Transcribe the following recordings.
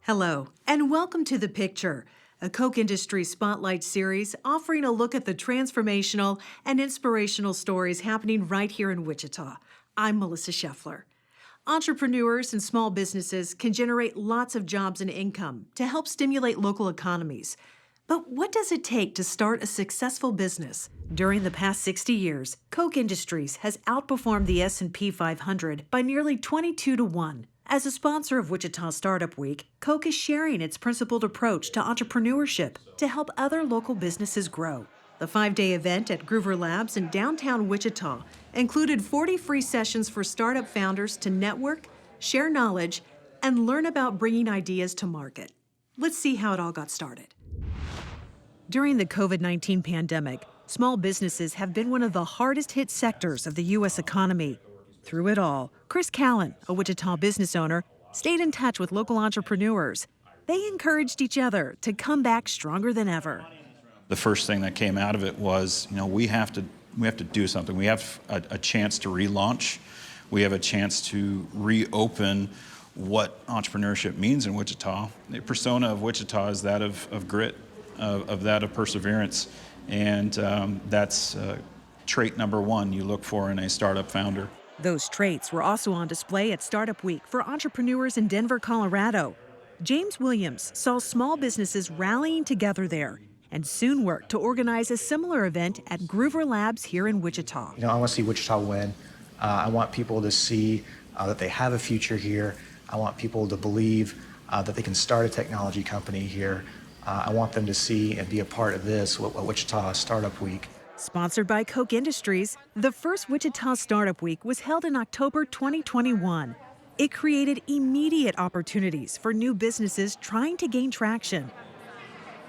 Hello, and welcome to The Picture, a Koch Industries Spotlight series offering a look at the transformational and inspirational stories happening right here in Wichita. I'm Melissa Scheffler. Entrepreneurs and small businesses can generate lots of jobs and income to help stimulate local economies. But what does it take to start a successful business? During the past 60 years, Koch Industries has outperformed the S&P 500 by nearly 22 to 1. As a sponsor of Wichita Startup Week, Koch is sharing its principled approach to entrepreneurship to help other local businesses grow. The 5-day event at Groover Labs in downtown Wichita included 40 free sessions for startup founders to network, share knowledge, and learn about bringing ideas to market. Let's see how it all got started. During the COVID-19 pandemic, small businesses have been one of the hardest hit sectors of the U.S. economy. Through it all, Chris Callan, a Wichita business owner, stayed in touch with local entrepreneurs. They encouraged each other to come back stronger than ever. The first thing that came out of it was, we have to do something. We have a chance to relaunch. We have a chance to reopen what entrepreneurship means in Wichita. The persona of Wichita is that of grit, of that of perseverance, and that's trait number one you look for in a startup founder. Those traits were also on display at Startup Week for entrepreneurs in Denver, Colorado. James Williams saw small businesses rallying together there and soon worked to organize a similar event at Groover Labs here in Wichita. I want to see Wichita win. I want people to see that they have a future here. I want people to believe that they can start a technology company here. I want them to see and be a part of this, Wichita Startup Week. Sponsored by Koch Industries, the first Wichita Startup Week was held in October 2021. It created immediate opportunities for new businesses trying to gain traction.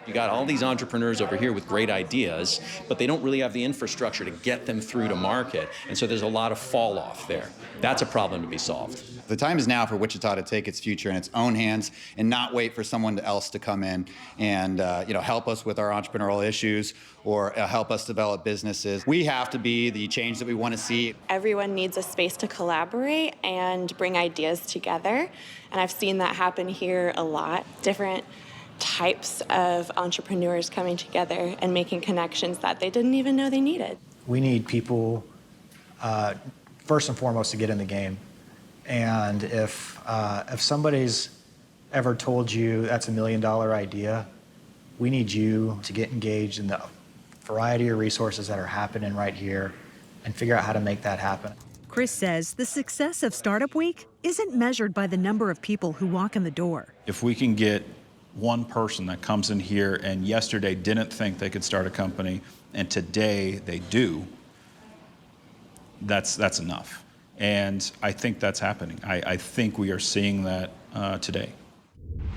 You got all these entrepreneurs over here with great ideas, but they don't really have the infrastructure to get them through to market, and so there's a lot of fall off there. That's a problem to be solved. The time is now for Wichita to take its future in its own hands and not wait for someone else to come in and help us with our entrepreneurial issues or help us develop businesses. We have to be the change that we want to see. Everyone needs a space to collaborate and bring ideas together, and I've seen that happen here a lot. Different types of entrepreneurs coming together and making connections that they didn't even know they needed. We need people, first and foremost, to get in the game. And if somebody's ever told you that's $1 million idea, we need you to get engaged in the variety of resources that are happening right here and figure out how to make that happen. Chris says the success of Startup Week isn't measured by the number of people who walk in the door. If we can get one person that comes in here and yesterday didn't think they could start a company and today they do, that's enough. And I think that's happening. I think we are seeing that today.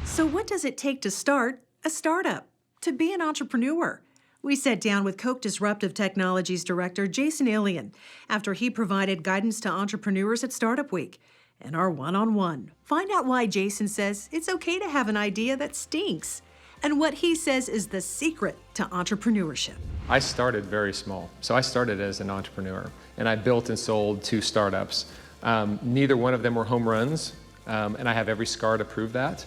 So what does it take to start a startup, to be an entrepreneur? We sat down with Koch Disruptive Technologies Director Jason Ilian after he provided guidance to entrepreneurs at Startup Week. In our one-on-one, find out why Jason says it's okay to have an idea that stinks and what he says is the secret to entrepreneurship. I started very small. So I started as an entrepreneur and I built and sold 2 startups. Neither one of them were home runs, and I have every scar to prove that.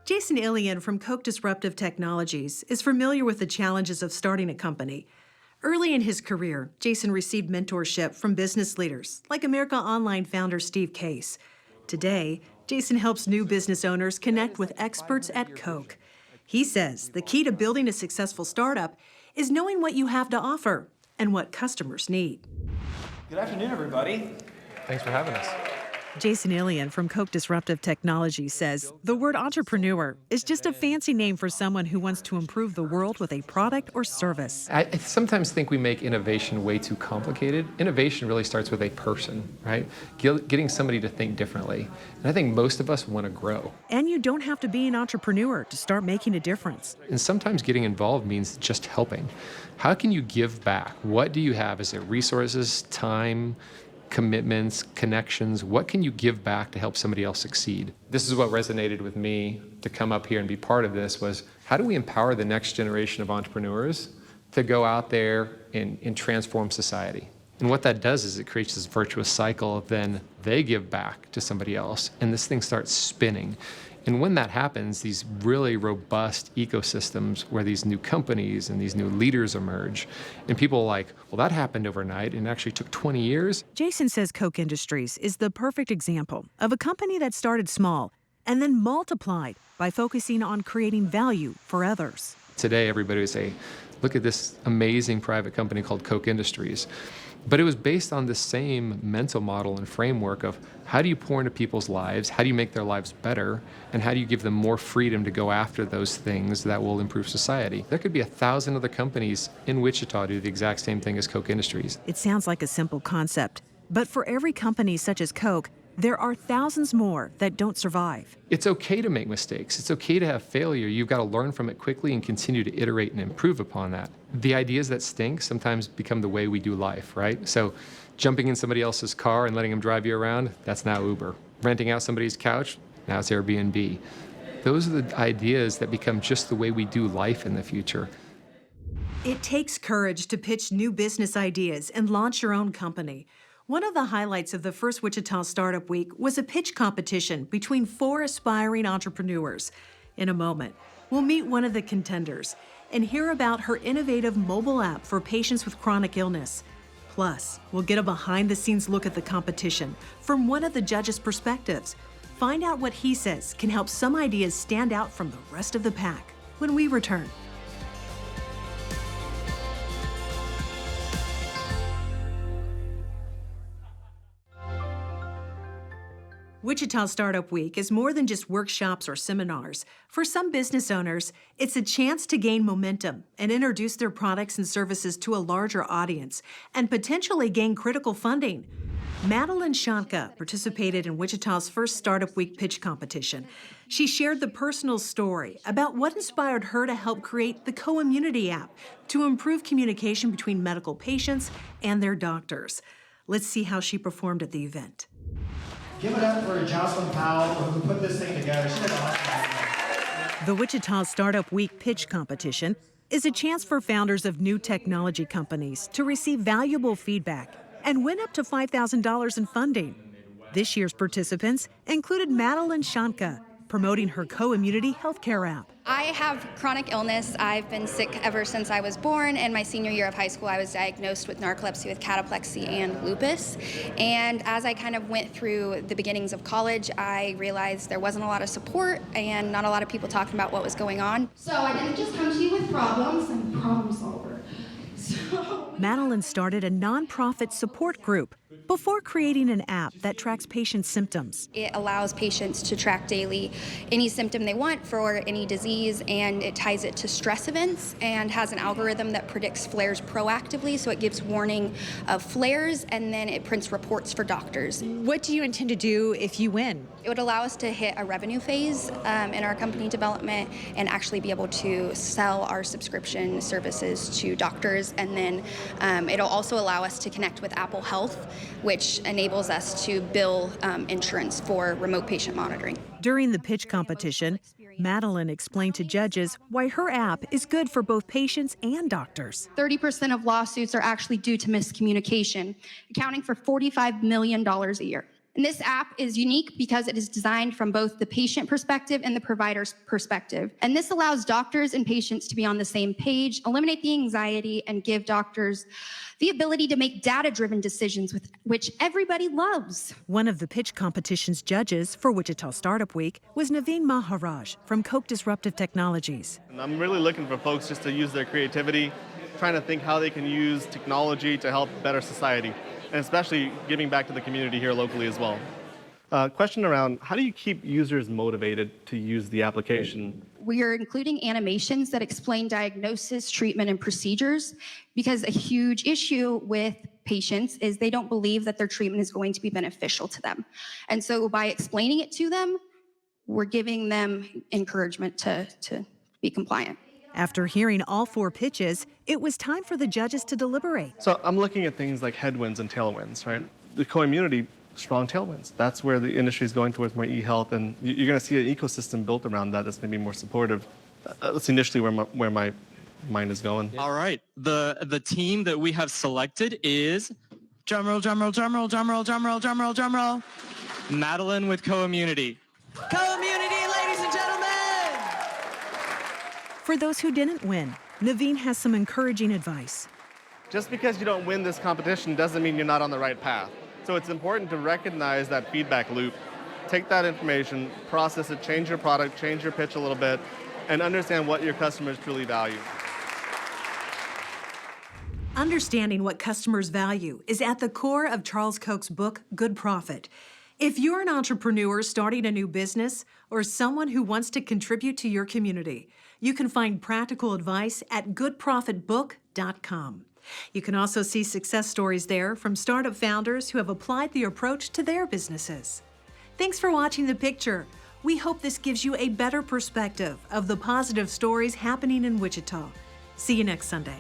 Jason Ilian from Koch Disruptive Technologies is familiar with the challenges of starting a company. Early in his career, Jason received mentorship from business leaders like America Online founder Steve Case. Today, Jason helps new business owners connect with experts at Koch. He says the key to building a successful startup is knowing what you have to offer and what customers need. Good afternoon, everybody. Thanks for having us. Jason Ilian from Koch Disruptive Technologies says the word entrepreneur is just a fancy name for someone who wants to improve the world with a product or service. I sometimes think we make innovation way too complicated. Innovation really starts with a person, right? Getting somebody to think differently. And I think most of us want to grow. And you don't have to be an entrepreneur to start making a difference. And sometimes getting involved means just helping. How can you give back? What do you have? Is it resources, time, commitments, connections? What can you give back to help somebody else succeed? This is what resonated with me to come up here and be part of this was, how do we empower the next generation of entrepreneurs to go out there and transform society? And what that does is it creates this virtuous cycle of then they give back to somebody else, and this thing starts spinning. And when that happens, these really robust ecosystems where these new companies and these new leaders emerge, and people are like, well, that happened overnight and actually took 20 years. Jason says Koch Industries is the perfect example of a company that started small and then multiplied by focusing on creating value for others. Today, everybody would say, look at this amazing private company called Koch Industries. But it was based on the same mental model and framework of how do you pour into people's lives, how do you make their lives better, and how do you give them more freedom to go after those things that will improve society. There could be 1,000 other companies in Wichita do the exact same thing as Koch Industries. It sounds like a simple concept, but for every company such as Koch, there are thousands more that don't survive. It's okay to make mistakes. It's okay to have failure. You've got to learn from it quickly and continue to iterate and improve upon that. The ideas that stink sometimes become the way we do life, right? So jumping in somebody else's car and letting them drive you around, that's now Uber. Renting out somebody's couch, now it's Airbnb. Those are the ideas that become just the way we do life in the future. It takes courage to pitch new business ideas and launch your own company. One of the highlights of the first Wichita Startup Week was a pitch competition between 4 aspiring entrepreneurs. In a moment, we'll meet one of the contenders and hear about her innovative mobile app for patients with chronic illness. Plus, we'll get a behind-the-scenes look at the competition from one of the judges' perspectives. Find out what he says can help some ideas stand out from the rest of the pack when we return. Wichita Startup Week is more than just workshops or seminars. For some business owners, it's a chance to gain momentum and introduce their products and services to a larger audience and potentially gain critical funding. Madeline Shanka participated in Wichita's first Startup Week pitch competition. She shared the personal story about what inspired her to help create the Co-Immunity app to improve communication between medical patients and their doctors. Let's see how she performed at the event. Give it up for Jocelyn Powell, who put this thing together. She did an awesome job. The Wichita Startup Week pitch competition is a chance for founders of new technology companies to receive valuable feedback and win up to $5,000 in funding. This year's participants included Madeline Shanka, promoting her Co-Immunity healthcare app. I have chronic illness. I've been sick ever since I was born, and my senior year of high school I was diagnosed with narcolepsy, with cataplexy, and lupus. And as I kind of went through the beginnings of college, I realized there wasn't a lot of support and not a lot of people talking about what was going on. So I didn't just come to you with problems, I'm a problem solver. Madeline started a nonprofit support group before creating an app that tracks patients' symptoms. It allows patients to track daily any symptom they want for any disease, and it ties it to stress events and has an algorithm that predicts flares proactively, so it gives warning of flares, and then it prints reports for doctors. What do you intend to do if you win? It would allow us to hit a revenue phase in our company development and actually be able to sell our subscription services to doctors, and then it'll also allow us to connect with Apple Health, which enables us to bill insurance for remote patient monitoring. During the pitch competition, Madeline explained to judges why her app is good for both patients and doctors. 30% of lawsuits are actually due to miscommunication, accounting for $45 million a year. And this app is unique because it is designed from both the patient perspective and the provider's perspective. And this allows doctors and patients to be on the same page, eliminate the anxiety, and give doctors the ability to make data-driven decisions, which everybody loves. One of the pitch competition's judges for Wichita Startup Week was Naveen Maharaj from Koch Disruptive Technologies. And I'm really looking for folks just to use their creativity, trying to think how they can use technology to help better society, and especially giving back to the community here locally as well. Question around, how do you keep users motivated to use the application? We are including animations that explain diagnosis, treatment, and procedures, because a huge issue with patients is they don't believe that their treatment is going to be beneficial to them. And so by explaining it to them, we're giving them encouragement to be compliant. After hearing all 4 pitches, it was time for the judges to deliberate. So I'm looking at things like headwinds and tailwinds, right? The co-immunity, strong tailwinds. That's where the industry is going towards more e-health, and you're going to see an ecosystem built around that that's going to be more supportive. That's initially where my mind is going. All right. The team that we have selected is Drumroll, drumroll, drumroll, drumroll, drumroll, drumroll, drumroll. Madeline with Co-Immunity. Co-immunity, ladies and gentlemen! For those who didn't win, Naveen has some encouraging advice. Just because you don't win this competition doesn't mean you're not on the right path. So it's important to recognize that feedback loop, take that information, process it, change your product, change your pitch a little bit, and understand what your customers truly value. Understanding what customers value is at the core of Charles Koch's book, Good Profit. If you're an entrepreneur starting a new business or someone who wants to contribute to your community, you can find practical advice at goodprofitbook.com. You can also see success stories there from startup founders who have applied the approach to their businesses. Thanks for watching The Picture. We hope this gives you a better perspective of the positive stories happening in Wichita. See you next Sunday.